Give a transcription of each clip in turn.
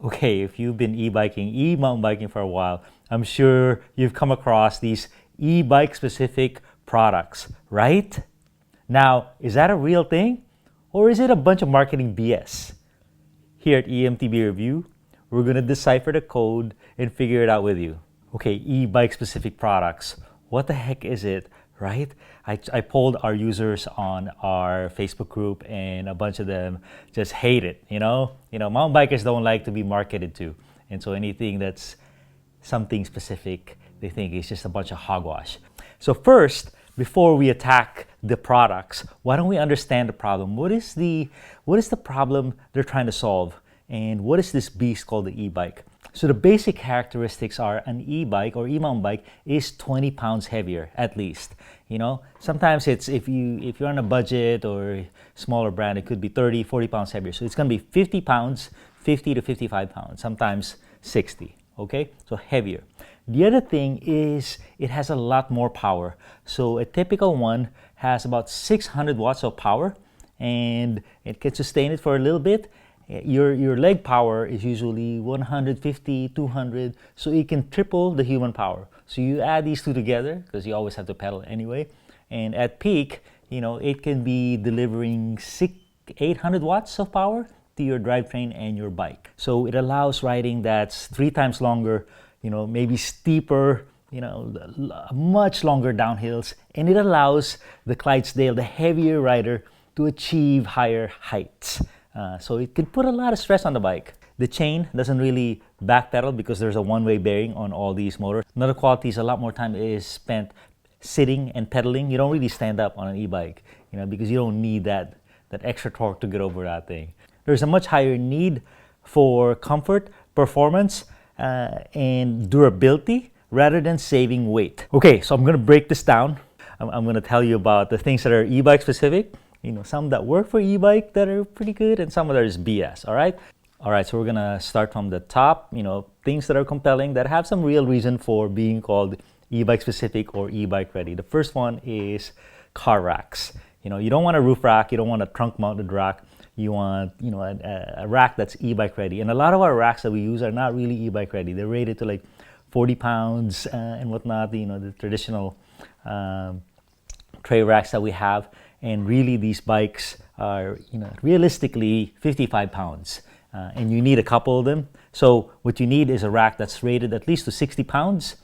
Okay, if you've been e-biking, e-mountain biking for a while, I'm sure you've come across these e-bike specific products, right? Now, is that a real thing? Or is it a bunch of marketing BS? Here at E-MTB Review, we're going to decipher the code and figure it out with you. Okay, e-bike specific products. What the heck is it, right? I polled our users on our Facebook group and a bunch of them just hate it, mountain bikers don't like to be marketed to. And so anything that's something specific, they think is just a bunch of hogwash. So first, before we attack the products, why don't we understand the problem? What is the problem they're trying to solve? And what is this beast called the e-bike? So the basic characteristics are an e-bike or e-mountain bike is 20 pounds heavier at least. Sometimes it's if you're on a budget or smaller brand, it could be 30, 40 pounds heavier. So it's going to be 50 pounds, 50 to 55 pounds, sometimes 60. Okay, so heavier. The other thing is it has a lot more power. So a typical one has about 600 watts of power, and it can sustain it for a little bit. Your leg power is usually 150, 200, so it can triple the human power. So you add these two together, because you always have to pedal anyway, and at peak, it can be delivering 800 watts of power to your drivetrain and your bike. So it allows riding that's 3 times longer, maybe steeper, much longer downhills, and it allows the Clydesdale, the heavier rider, to achieve higher heights. So it can put a lot of stress on the bike. The chain doesn't really backpedal because there's a one-way bearing on all these motors. Another quality is a lot more time is spent sitting and pedaling. You don't really stand up on an e-bike, because you don't need that extra torque to get over that thing. There's a much higher need for comfort, performance, and durability rather than saving weight. Okay, so I'm going to break this down. I'm going to tell you about the things that are e-bike specific. Some that work for e-bike that are pretty good, and some that is BS, all right? All right, so we're gonna start from the top, things that are compelling, that have some real reason for being called e-bike specific or e-bike ready. The first one is car racks. You don't want a roof rack, you don't want a trunk mounted rack, you want, a rack that's e-bike ready. And a lot of our racks that we use are not really e-bike ready. They're rated to like 40 pounds and whatnot, the traditional tray racks that we have. And really, these bikes are, realistically 55 pounds. And you need a couple of them. So what you need is a rack that's rated at least to 60 pounds.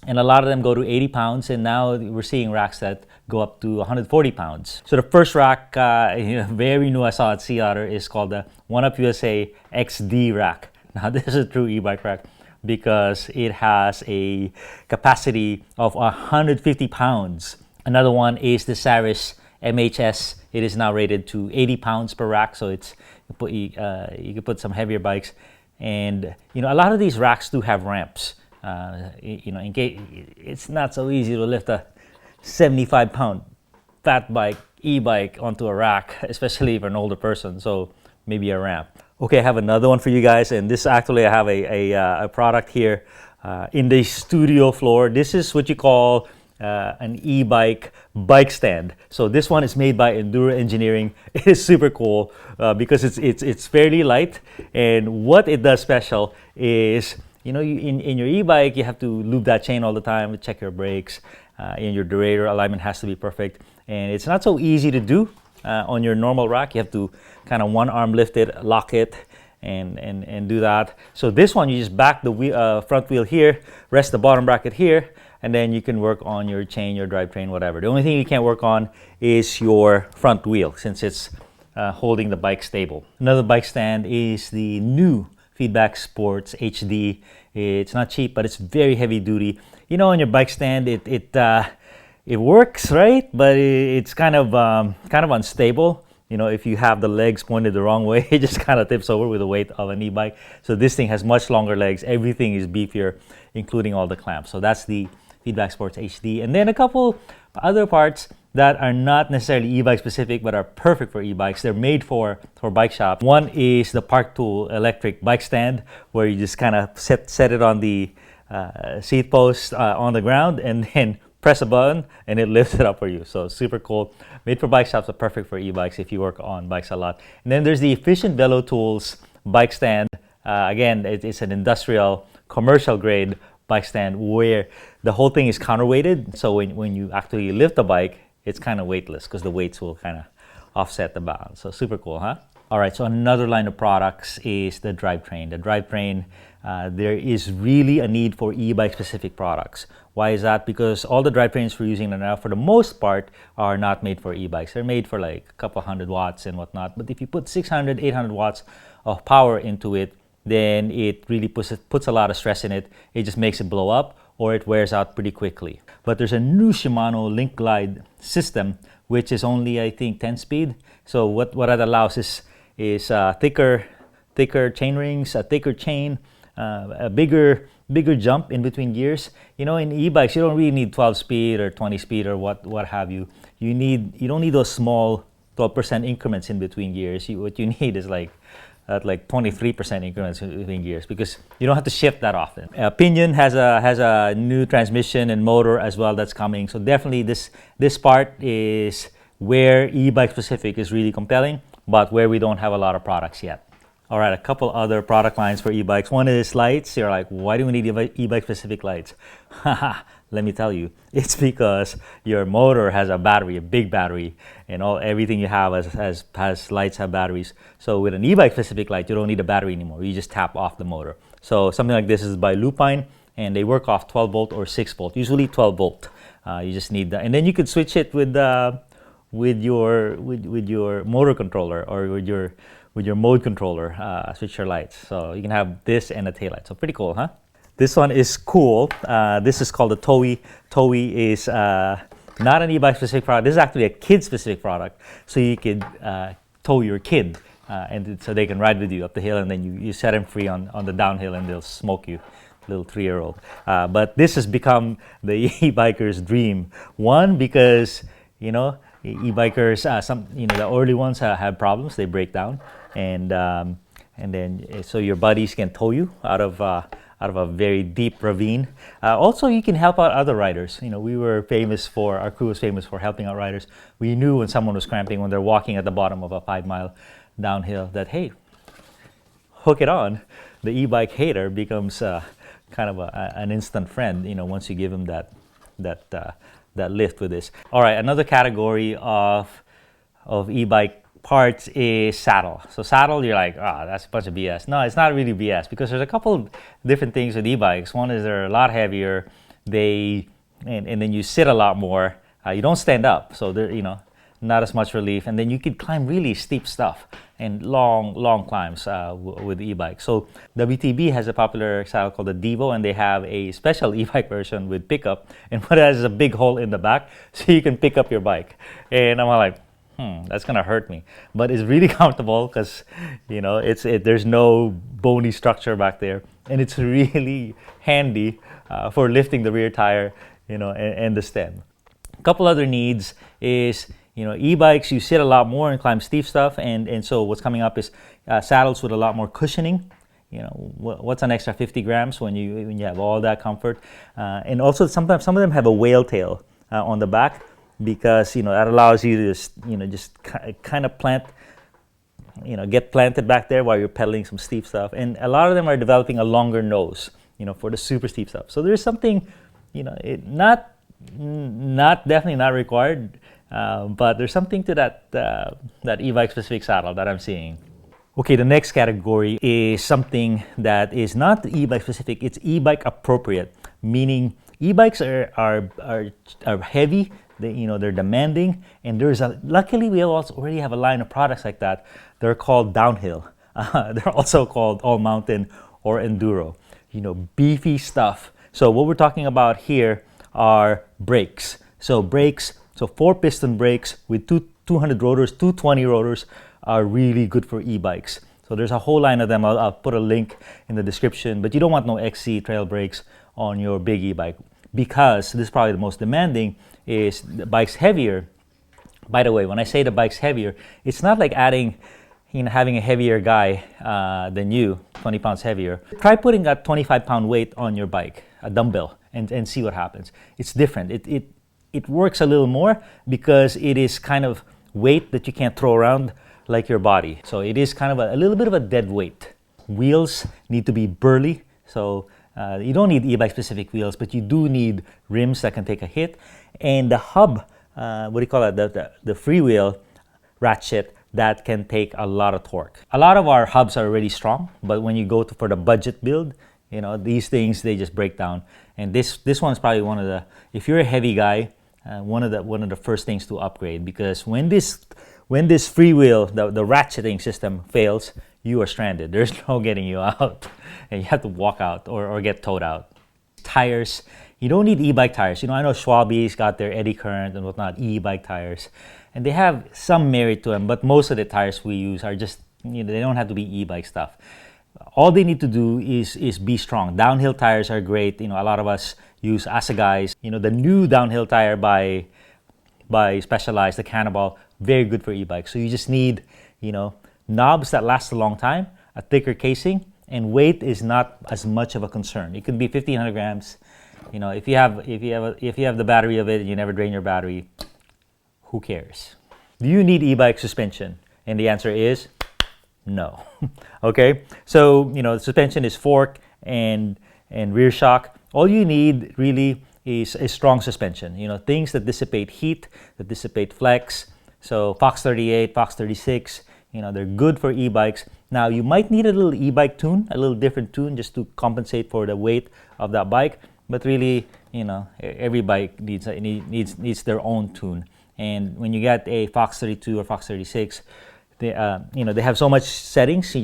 And a lot of them go to 80 pounds. And now we're seeing racks that go up to 140 pounds. So the first rack, very new, I saw at Sea Otter, is called the One Up USA XD rack. Now this is a true e-bike rack because it has a capacity of 150 pounds. Another one is the Saris MHS. It is now rated to 80 pounds per rack, so you can put some heavier bikes. And a lot of these racks do have ramps. In case it's not so easy to lift a 75-pound fat bike, e-bike onto a rack, especially if you're an older person. So maybe a ramp. Okay, I have another one for you guys, and this actually I have a product here in the studio floor. This is what you call an e-bike bike stand. So this one is made by Enduro Engineering. It is super cool because it's fairly light, and what it does special is in your e-bike you have to lube that chain all the time, check your brakes, and your derailleur alignment has to be perfect, and it's not so easy to do on your normal rack. You have to kind of one arm lift it, lock it, and do that. So this one, you just back the front wheel here, rest the bottom bracket here, and then you can work on your chain, your drivetrain, whatever. The only thing you can't work on is your front wheel since it's holding the bike stable. Another bike stand is the new Feedback Sports HD. It's not cheap, but it's very heavy duty. On your bike stand, it works, right? But it's kind of unstable. If you have the legs pointed the wrong way, it just kind of tips over with the weight of an e-bike. So this thing has much longer legs. Everything is beefier, including all the clamps. So that's the Feedback Sports HD. And then a couple other parts that are not necessarily e-bike specific, but are perfect for e-bikes. They're made for bike shop. One is the Park Tool electric bike stand, where you just kind of set it on the seat post on the ground, and then press a button and it lifts it up for you. So super cool. Made for bike shops, are perfect for e-bikes if you work on bikes a lot. And then there's the Efficient Velo Tools bike stand. Again, it's an industrial, commercial grade bike stand where the whole thing is counterweighted. So when you actually lift the bike, it's kind of weightless because the weights will kind of offset the balance. So super cool, huh? All right, so another line of products is the Drivetrain. The Drivetrain, there is really a need for e-bike specific products. Why is that? Because all the drivetrains we're using now, for the most part, are not made for e-bikes. They're made for like a couple hundred watts and whatnot. But if you put 600, 800 watts of power into it, then it really puts a lot of stress in it. It just makes it blow up, or it wears out pretty quickly. But there's a new Shimano Link Glide system, which is only, I think, 10 speed. So what that allows is thicker chain rings, a thicker chain, a bigger jump in between gears. You know, in e-bikes, you don't really need 12 speed or 20 speed or what have you. You don't need those small 12% increments in between gears. What you need is like 23% increments between gears, because you don't have to shift that often. Pinion has a new transmission and motor as well that's coming. So definitely this part is where e-bike specific is really compelling, but where we don't have a lot of products yet. All right, a couple other product lines for e-bikes. One is lights. You're like, why do we need e-bike specific lights? Let me tell you, it's because your motor has a battery, a big battery, and everything you have has lights, have batteries. So with an e-bike specific light, you don't need a battery anymore. You just tap off the motor. So something like this is by Lupine, and they work off 12 volt or 6 volt, usually 12 volt. You just need that, and then you could switch it with your motor controller or with your mode controller, switch your lights. So you can have this and a taillight. So pretty cool, huh? This one is cool. This is called the Towhee. Towhee is not an e-bike specific product. This is actually a kid specific product. So you could tow your kid, and so they can ride with you up the hill, and then you set them free on the downhill, and they'll smoke you, little 3-year-old. But this has become the e-biker's dream. One, because e-bikers, the early ones have problems; they break down, and then so your buddies can tow you out of a very deep ravine. Also, you can help out other riders. Our crew was famous for helping out riders. We knew when someone was cramping, when they're walking at the bottom of a 5-mile downhill, that hey, hook it on. The e-bike hater becomes kind of an instant friend. Once you give him that lift with this. All right, another category of e-bike parts is saddle. So saddle, you're like, that's a bunch of BS. No, it's not really BS, because there's a couple different things with e-bikes. One is they're a lot heavier. And then you sit a lot more. You don't stand up, so they're not as much relief. And then you can climb really steep stuff and long climbs with e-bike. So WTB has a popular saddle called the Devo, and they have a special e-bike version with pickup, and what it has is a big hole in the back, so you can pick up your bike. And I'm like, that's gonna hurt me. But it's really comfortable because there's no bony structure back there, and it's really handy for lifting the rear tire, and the stem. A couple other needs is e-bikes, you sit a lot more and climb steep stuff, and so what's coming up is saddles with a lot more cushioning. What's an extra 50 grams when you have all that comfort, and also sometimes some of them have a whale tail on the back, because that allows you to just kind of get planted back there while you're pedaling some steep stuff. And a lot of them are developing a longer nose, for the super steep stuff. So there's something, not definitely not required, but there's something to that e-bike specific saddle that I'm seeing. Okay, the next category is something that is not e-bike specific. It's e-bike appropriate, meaning e-bikes are heavy. They're demanding, and luckily we already have a line of products like that. They're called downhill. They're also called all mountain or enduro. Beefy stuff. So what we're talking about here are brakes. So 4-piston brakes with 200 rotors, 220 rotors are really good for e-bikes. So there's a whole line of them. I'll put a link in the description, but you don't want no XC trail brakes on your big e-bike, because this is probably the most demanding. Is the bike's heavier. By the way, when I say the bike's heavier, it's not like having a heavier guy than you, 20 pounds heavier. Try putting that 25-pound weight on your bike, a dumbbell, and see what happens. It's different. It works a little more because it is kind of weight that you can't throw around like your body. So it is kind of a little bit of a dead weight. wheels need to be burly. So you don't need e-bike specific wheels, but you do need rims that can take a hit. And the hub, what do you call it? The freewheel ratchet that can take a lot of torque. A lot of our hubs are already strong, but when you go for the budget build, you know, these things, they just break down. And this one's probably one of the, if you're a heavy guy, one of the first things to upgrade, because when this freewheel, the ratcheting system fails, you are stranded. There's no getting you out, and you have to walk out or get towed out. Tires, you don't need e-bike tires. You know, I know Schwalbe's got their eddy current and whatnot, e-bike tires, and they have some merit to them, but most of the tires we use are just, you know, they don't have to be e-bike stuff. All they need to do is be strong. Downhill tires are great. You know, a lot of us use Asagai's. You know, the new downhill tire by Specialized, the Cannonball, very good for e-bikes. So you just need, you know, knobs that last a long time, a thicker casing, and weight is not as much of a concern. It can be 1,500 grams. You know, if you have the battery of it and you never drain your battery, who cares? Do you need e-bike suspension? And the answer is no. Okay, so you know, the suspension is fork and rear shock. All you need really is a strong suspension. You know, things that dissipate heat, that dissipate flex. So Fox 38, Fox 36, you know, they're good for e-bikes. Now you might need a little e-bike tune, a little different tune, just to compensate for the weight of that bike. But really, you know, every bike needs their own tune. And when you get a Fox 32 or Fox 36, they you know, they have so much settings.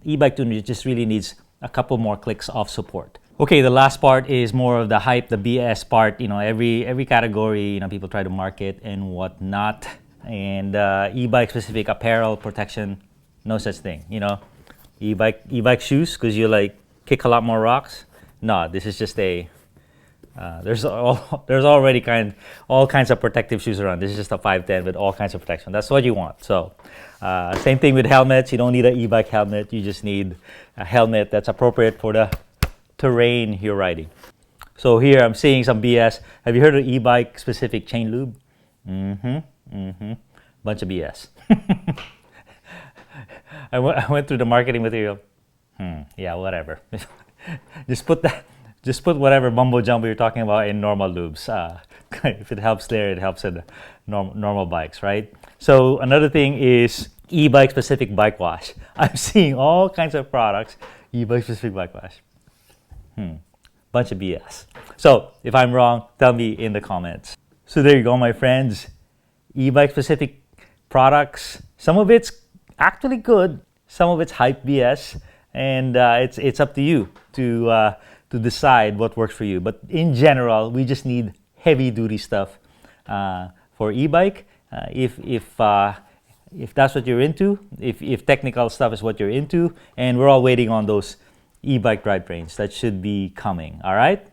E-bike tuner just really needs a couple more clicks of support. Okay, the last part is more of the hype, the BS part. You know, every category, you know, people try to market and whatnot. And e-bike specific apparel protection, no such thing. You know, e-bike shoes because you like kick a lot more rocks. No, this is just a there's already all kinds of protective shoes around. This is just a 510 with all kinds of protection. That's what you want. So same thing with helmets. You don't need an e-bike helmet. You just need a helmet that's appropriate for the terrain you're riding. So here I'm seeing some BS. Have you heard of e-bike specific chain lube? Bunch of BS. I went through the marketing material. Yeah, whatever. Just put whatever mumbo jumbo you're talking about in normal lubes. If it helps there, it helps in normal bikes, right? So another thing is e-bike specific bike wash. I'm seeing all kinds of products, e-bike specific bike wash. Bunch of BS. So if I'm wrong, tell me in the comments. So there you go, my friends. E-bike specific products. Some of it's actually good. Some of it's hype BS, and it's up to you to decide what works for you. But in general, we just need heavy duty stuff for e-bike. If that's what you're into, if technical stuff is what you're into, and we're all waiting on those e-bike drivetrains that should be coming. All right.